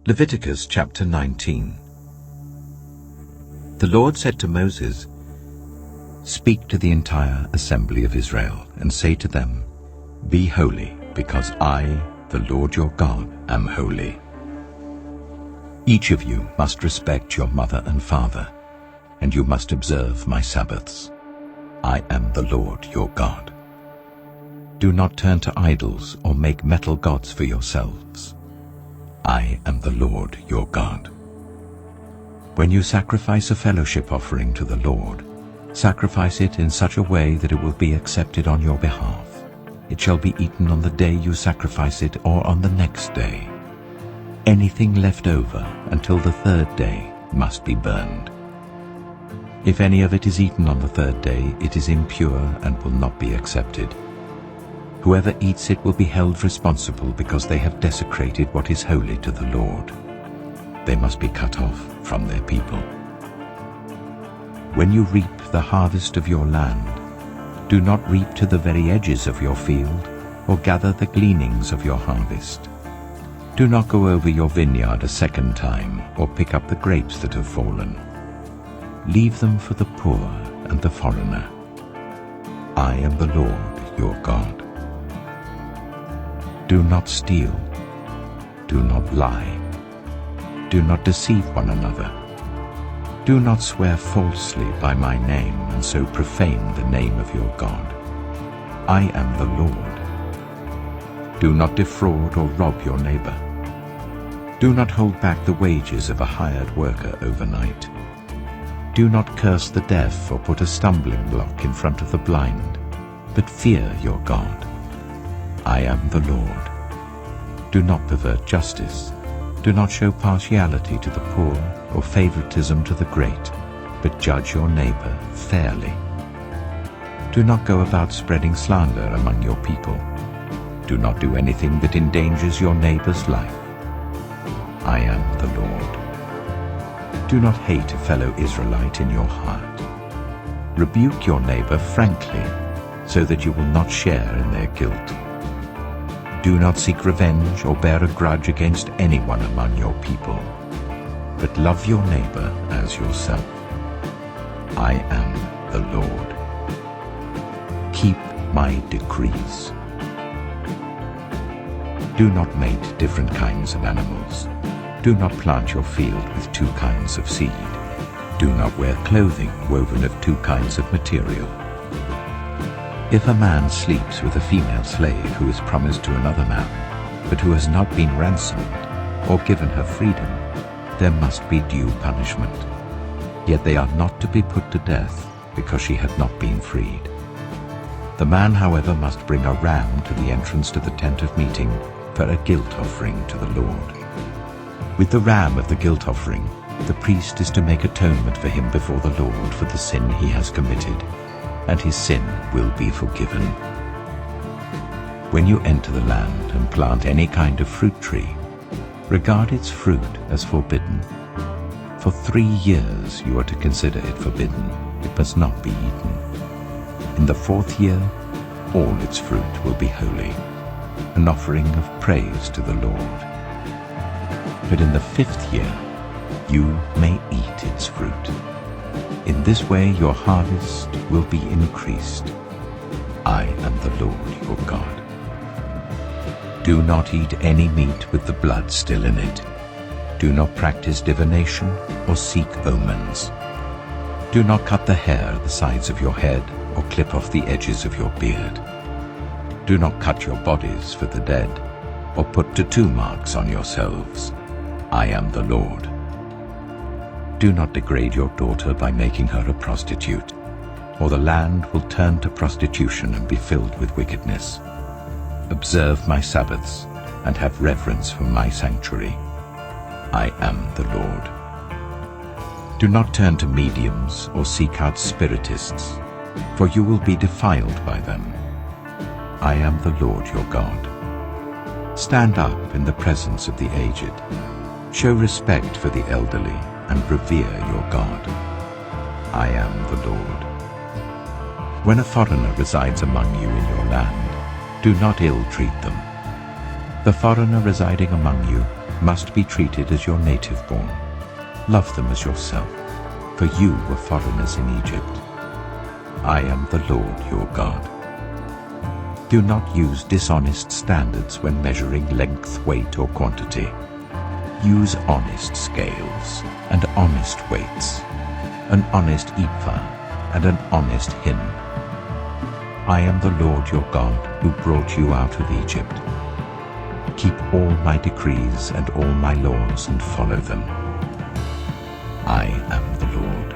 Leviticus chapter 19. The Lord said to Moses, "Speak to the entire assembly of Israel, and say to them, Be holy, because I, the Lord your God, am holy. Each of you must respect your mother and father, and you must observe my Sabbaths. I am the Lord your God. Do not turn to idols or make metal gods for yourselves. I am the Lord your God. When you sacrifice a fellowship offering to the Lord, sacrifice it in such a way that it will be accepted on your behalf. It shall be eaten on the day you sacrifice it or on the next day. Anything left over until the third day must be burned. If any of it is eaten on the third day, it is impure and will not be accepted. Whoever eats it will be held responsible because they have desecrated what is holy to the Lord. They must be cut off from their people. When you reap the harvest of your land, do not reap to the very edges of your field or gather the gleanings of your harvest. Do not go over your vineyard a second time or pick up the grapes that have fallen. Leave them for the poor and the foreigner. I am the Lord your God. Do not steal. Do not lie. Do not deceive one another. Do not swear falsely by my name and so profane the name of your God. I am the Lord. Do not defraud or rob your neighbor. Do not hold back the wages of a hired worker overnight. Do not curse the deaf or put a stumbling block in front of the blind, but fear your God. I am the Lord. Do not pervert justice. Do not show partiality to the poor or favoritism to the great, but judge your neighbor fairly. Do not go about spreading slander among your people. Do not do anything that endangers your neighbor's life. I am the Lord. Do not hate a fellow Israelite in your heart. Rebuke your neighbor frankly, so that you will not share in their guilt. Do not seek revenge or bear a grudge against anyone among your people, but love your neighbor as yourself. I am the Lord. Keep my decrees. Do not mate different kinds of animals. Do not plant your field with two kinds of seed. Do not wear clothing woven of two kinds of material. If a man sleeps with a female slave who is promised to another man, but who has not been ransomed or given her freedom, there must be due punishment. Yet they are not to be put to death because she had not been freed. The man, however, must bring a ram to the entrance to the tent of meeting for a guilt offering to the Lord. With the ram of the guilt offering, the priest is to make atonement for him before the Lord for the sin he has committed, and his sin will be forgiven. When you enter the land and plant any kind of fruit tree, regard its fruit as forbidden. For 3 years you are to consider it forbidden. It must not be eaten. In the 4th year, all its fruit will be holy, an offering of praise to the Lord. But in the 5th year, you may eat its fruit. In this way your harvest will be increased. I am the Lord your God. Do not eat any meat with the blood still in it. Do not practice divination or seek omens. Do not cut the hair at the sides of your head or clip off the edges of your beard. Do not cut your bodies for the dead or put tattoo marks on yourselves. I am the Lord. Do not degrade your daughter by making her a prostitute, or the land will turn to prostitution and be filled with wickedness. Observe my Sabbaths and have reverence for my sanctuary. I am the Lord. Do not turn to mediums or seek out spiritists, for you will be defiled by them. I am the Lord your God. Stand up in the presence of the aged. Show respect for the elderly and revere your God. I am the Lord. When a foreigner resides among you in your land, do not ill-treat them. The foreigner residing among you must be treated as your native-born. Love them as yourself, for you were foreigners in Egypt. I am the Lord your God. Do not use dishonest standards when measuring length, weight, or quantity. Use honest scales and honest weights, an honest ephah and an honest hin. I am the Lord your God who brought you out of Egypt. Keep all my decrees and all my laws and follow them. I am the Lord.